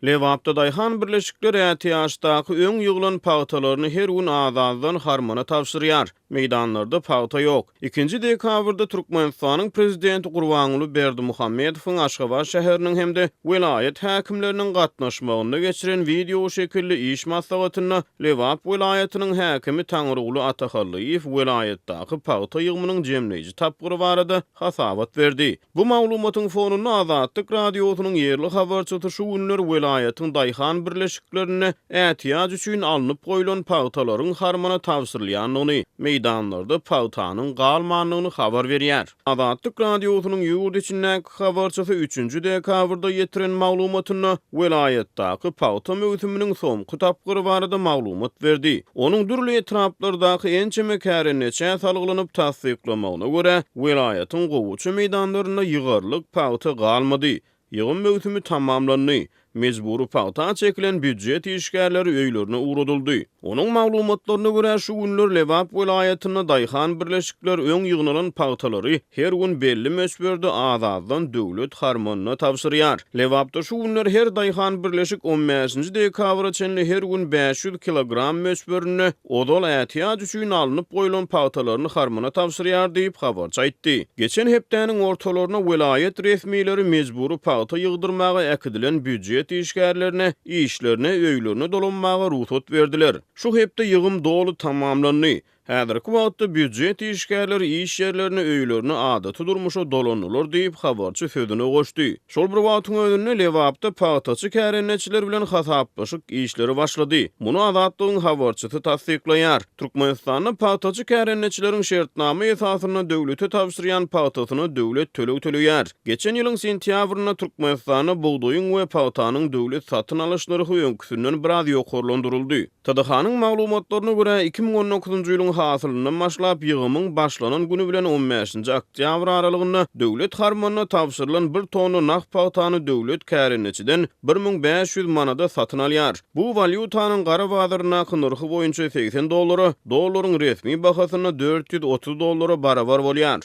Lewapda daýhan birleşikler ätiýaşdaky öň ýygylan paýtalaryny her gün azazdan harmana tapşyrýar. Meydanlarda paýta ýok. 2-nji dekabrda Türkmenistanyň prezidenti Gurbanuly Berdimuhammedowyň Aşgabat şäheriniň hemde vilayet häkimleriniň gatnaşmagyna geçiren video şekilli iş maslahatyna Lewap vilayatynyň häkimi Taňryguly Atahallaýew vilayetdaky paýta ýygmynyň jemleýiji tapgyry barada hasabat berdi. Bu maglumatyň fonuna Azatlyk radiosynyň ýerli habarçysy şu günler vilayatyň daýhan birleşiklerine ätiýaç üçin alınıp goýulan paýtalaryň harmana tapşyrylýanyny, meydanlarda paýtanyň galmanlygyny habar berýär. Azatlyk radiosynyň ýurt içindäki habarçysy 3-nji dekabrda ýetiren maglumatyna vilayetdaky paýta möhüminiň soňky tapgyry barada maglumat berdi. Onuň dürli etraplardaky ençeme kärenneçe salgylanyp tasdiklamagyna görä, vilayatyň gowuçy meydanlaryna ýygarlyk paýta galmady. Ýygyn möhümi tamamlandy. Mecburi paýta çekilen büdjet işgärleri öýlerine uğradyldy. Onuň maglumatlaryna görä şu günler Lewap vilayatyna daýhan birleşikler öň ýygnalan paýtalary her gün belli mösberde azazdan döwlet harmonyna tapşyrýar. Lewapda şu günler her daýhan birleşik 15-nji dekabra çenli her gün 500 kilogram mösberini odol ätiýaç üçin alınıp goýulan paýtalaryny harmonyna tapşyrýar diýip habarçy aýtdy. Geçen hepdäniň ortalaryna vilayet resmiýetleri mecburi paýta ýygdyrmaga äkidilen büdjet işgärlerine, işlerine, öýlerine dolanmaga ruhsat berdiler. Şu hepde ýygym dolu tamamlandy. Häzirki wagtda büdjet işgärleri iş ýerlerine, öýlerine adaty durmuşa dolanýarlar diýip habarçy sözüne goşdy. Şol bir wagtyň özünde Lewapda paýtaçy kärenneçiler bilen hasaplaşyk işleri başlady. Muny Azatlygyň habarçysy tasdiklaýar. Türkmenistanyň paýtaçy kärenneçileriň şertnama esasyna döwlete tapşyrýan paýtasyny döwlet töleýär. Geçen ýylyň sentýabryna Türkmenistana buğdoýyň we paýtanyň döwlet satyn alyşlary höýünküsinden biraz ýokurlandyryldy. TDH-nyň maglumatlaryna görä 2019-njy ýylyň hasylyndan başlap ýygymyň başlanan güni bilen 15-nji oktyabr aralygyna döwlet harmonyna tapşyrylan 1 tonu naq paýtany döwlet kärenneçiden 1500 manada satyn alýar. Bu valyutanyň gara bazaryna nurky boýunça $80, dollaryň resmi bahasyna $430 barabar bolýar.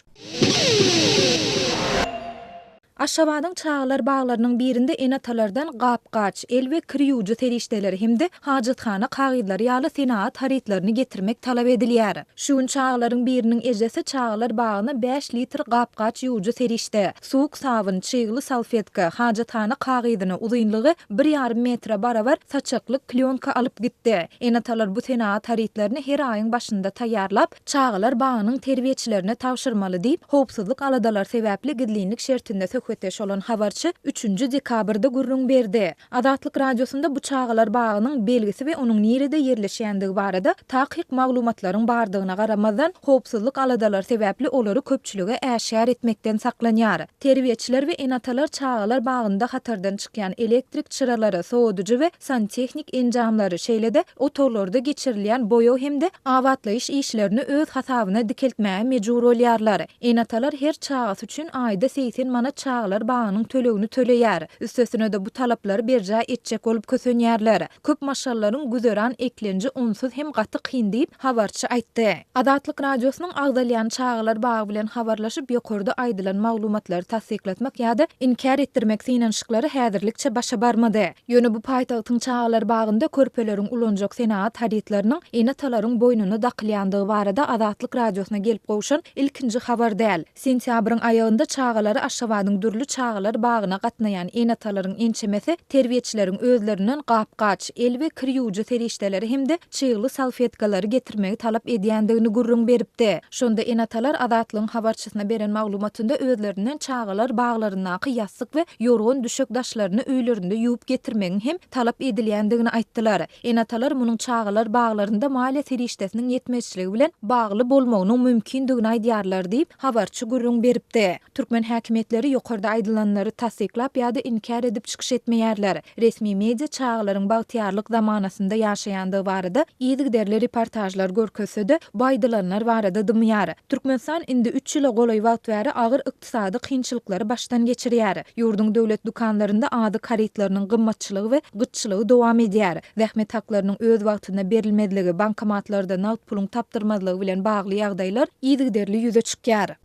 Aşgabatyň çağlar bağlarynyň birinde enatalardan gapgaç, el we kirýüji serişdeleri hemde hajatxana kagydlary ýaly senat haritlaryny getirmek talap edilýär. Şu çağlaryň biriniň ejesi çağlar bagyna 5 litr gapgaç ýuwjy serişde, suwuk sabun, çygly salfetka, hajatxana kagydyny uzunlygy 1,5 metre barabar saçaklyk klionka alyp gitdi. Enatalar bu senat haritlaryny her aýyň başynda taýýarlap, çağlar bagynyň terbiýetçilerine tapşyrmaly diýip, howpsuzlyk aladalar sebäpli gidlinlik şertinde söhbetdeş olan habarçy 3-nji dekabrda gurrun berdi. Azatlyk radiosunda bu çağlar bagynyň belgisi we onuň nerede ýerleşýändigi barada takyk maglumatlaryň bardygyna garamazdan howpsuzlyk aladalar sebäpli olary köpçüligi äşär etmekden saklanýar. Terbiýetçiler we enatalar çağlar bagynda hatardan çykýan elektrik çyralary, soğuducu we santexnik enjamlary şeýlede otorlarda geçirilýän boýaw hemde awatlaýyş işlerini öz hasabyna dikeltmäge mejbur bolýarlar. Enatalar her çağas üçin aýda 80 manat çağlar bagynyň tölegini töleýär. Üstesine de bu talaplary berja etjek bolup kösenýärler. Köp maşallaryň güzeran eklenji onsuz hem gaty kyn diýip habarçy aýtdy. Azatlyk radiosynyň agdalýan çağlar bagy bilen habarlaşyp ýokurda aýdylan maglumatlary tasdiklatmak ýa-da inkar etdirmek synanşyklary häzirlikçe başa barmady. Ýöne bu paýtagtyň çağlar bagynda körpeleriň ulanjak senat haritlarynyň enatalaryň boynuna dakylýandygy barada Azatlyk radiosyna gelip gowşan ilkinji habar däl. Sentýabryň aýagynda çağlary Aşgabatyň dürli çağlar bagyna gatnaýan enatalaryň ençemesi terbiýetçileriň özlerinden gapgaç, el we kirýüji serişdeleri hemde çygly salfetkalary getirmegi talap edýändigini gurrun beripdi. Şonda enatalar Azatlygyň habarçysyna beren maglumatynda özlerinden çağlar baglaryndaky ýassyk we ýorgun düşük daşlaryny öýlerinde ýuwup getirmegiň hem talap edilýändigini aýtdylar. Enatalar munyň çağlar baglarynda maliýe serişdesiniň ýetmezçiligi bilen bagly bolmagynyň mümkindigini aýdýarlar diýip habarçy gurrun beripdi. Türkmen häkimetleri ýokarda aýdylanlary tasdiklap ýa-da inkar edip çykyş etmeýärler. Resmi media çağlaryň bagtyarlyk zamanasynda ýaşaýandygy barada ýygyderli reportajlar görkezse-de bu aýdylanlar barada dymýar. Türkmenistan indi 3 ýyla golay wagt bäri agyr ykdysady kynçylyklary başdan geçirýär. Ýurdun döwlet dukanlarynda ady karitlarynyň gymmatçylygy we gytçylygy dowam edýär. Zähmet haklarynyň öz wagtynda berilmediligi, bankomatlarda naqd puluň tapdyrmazlygy bilen bagly ýagdaýlar ýygyderli ýüze çykýar.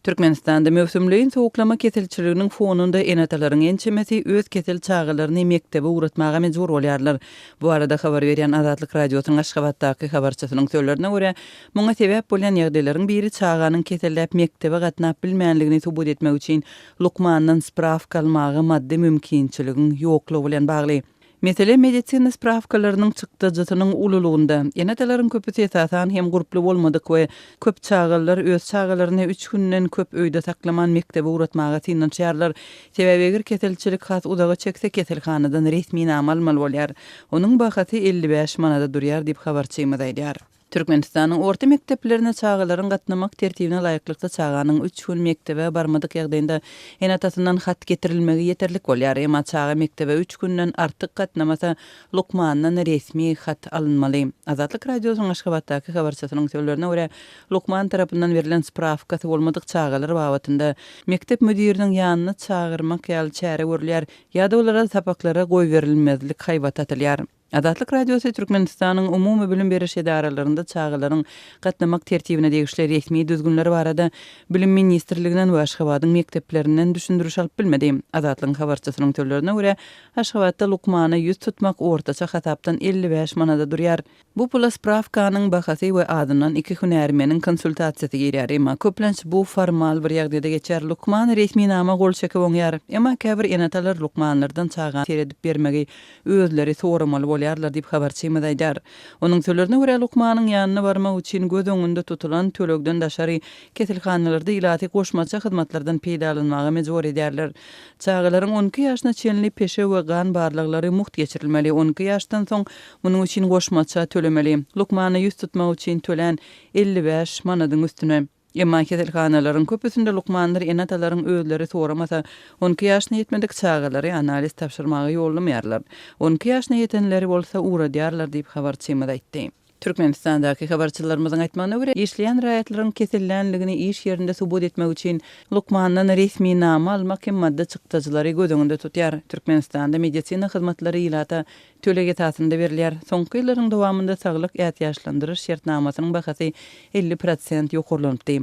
Türkmenistanda mövsümleyin soğuklama kesilçiliginiň fonunda enatalaryň ençemesi öz kesil çağılaryny mektebe uğratmaga mejbur bolýarlar. Bu arada habar berýän Azatlyk radiosynyň Aşgabatdaky habarçysynyň sözlerine görä, muňa sebäp bolan ýagdaýlaryň biri çağanyň kesellep mektebe gatnap bilmänligini subut etmek üçin Lukmandan spravka almagy maddi mümkinçiligiň ýoklugy bilen bagly. Mesele medisina spravkalarynyň çykdyjysynyň ululugynda. Enatalaryň köpüsi esasan hem gruply bolmadyk we köp çağalar öz çağalaryny 3 günden köp öýde saklaman mektebe uğratmaga synançýarlar. Sebäbi eger keselçilik has udaga çekse keselhanadan resmi nam almaly bolýar. Onuň bahasy 55 manada durýar diýip habarçymyz aýdýar. Türkmenistanyň orta mekteplerine çağalaryň gatnamak tertibine laýyklykda çağanyň 3 gün mektebe barmadyk ýagdaýynda enatasyndan hat getirilmegi ýeterlik bolýar. Emma çaga mektebe 3 günden artyk gatnamasa Lukmandan resmi hat alınmaly. Azatlyk radiosynyň Aşgabatdaky habarçysynyň sözlerine görä, Lukman tarapyndan berilen spravkasy bolmadyk çağalar babatynda mektep müdiriniň ýanyna çağırmak ýaly çäre görülýär ýa-da olara tapaklara goý berilmezlik haýbat atylýar. Azatlyk radiosu Türkmenistanyň umumy bilim beriş edaralaryny çağalaryň gatnamak tertibine degişli resmi düzgünleri barada Bilim Ministrliginden we Aşgabatyň mekteplerinden düşündürüş alyp bilmedi. Azatlyň habarçysynyň sözlerine görä, Aşgabatda Lukmana ýüz tutmak ortaça hatapdan 55 manada durýar. Bu pula spravkanyň bahasy we adynan 2 hünärmeniň konsultasiýasy girýär. Emma köplenç bu formal bir ýagdaýda geçer. Lukman resmi nama gol çekip oňýar. Emma käbir enatalar Lukmanlardan çagan seredip bermegi özleri soramaly bolýarlar diýip habarçymyz aýdýar. Onuň sözlerine görä Lukmanyň ýanyna barmak üçin göz öňünde tutulan tölegden daşary kesilhanalarda ilaty goşmaça hyzmatlardan peýda alynmaga mejbur edýärler. Çağalaryň 12 ýaşyna çenli peşe we gan barlyklary muht geçirilmeli. 12 ýaşdan soň munyň üçin goşmaça tölemeli. Lukmany ýüz tutmak üçin tölen 55 manadyň üstüne. Emma kesilhanalaryň köpüsinde Lukmanlar enatalaryň özleri soramasa 12 ýaşyna ýetmedik çağalary analiz tapşyrmagy ýollamayarlar. 12 ýaşyna ýetenleri bolsa uğradýarlar diýip habarçymyz aýtdy. Türkmenistandaky habarçylarymyzyň aýtmagyna görä, işleýän raýatlaryň kesillenligini iş ýerinde subut etmek üçin Lukmandan resmi nama almak hem madda çykdyjylary göz öňünde tutýar. Türkmenistanda medisina hyzmatlary ýylata tölege tasynda berilýär. Soňky ýyllaryň dowamında saglyk ýaşlandyryş şertnamasynyň bahasy 50% ýokurlanypdy.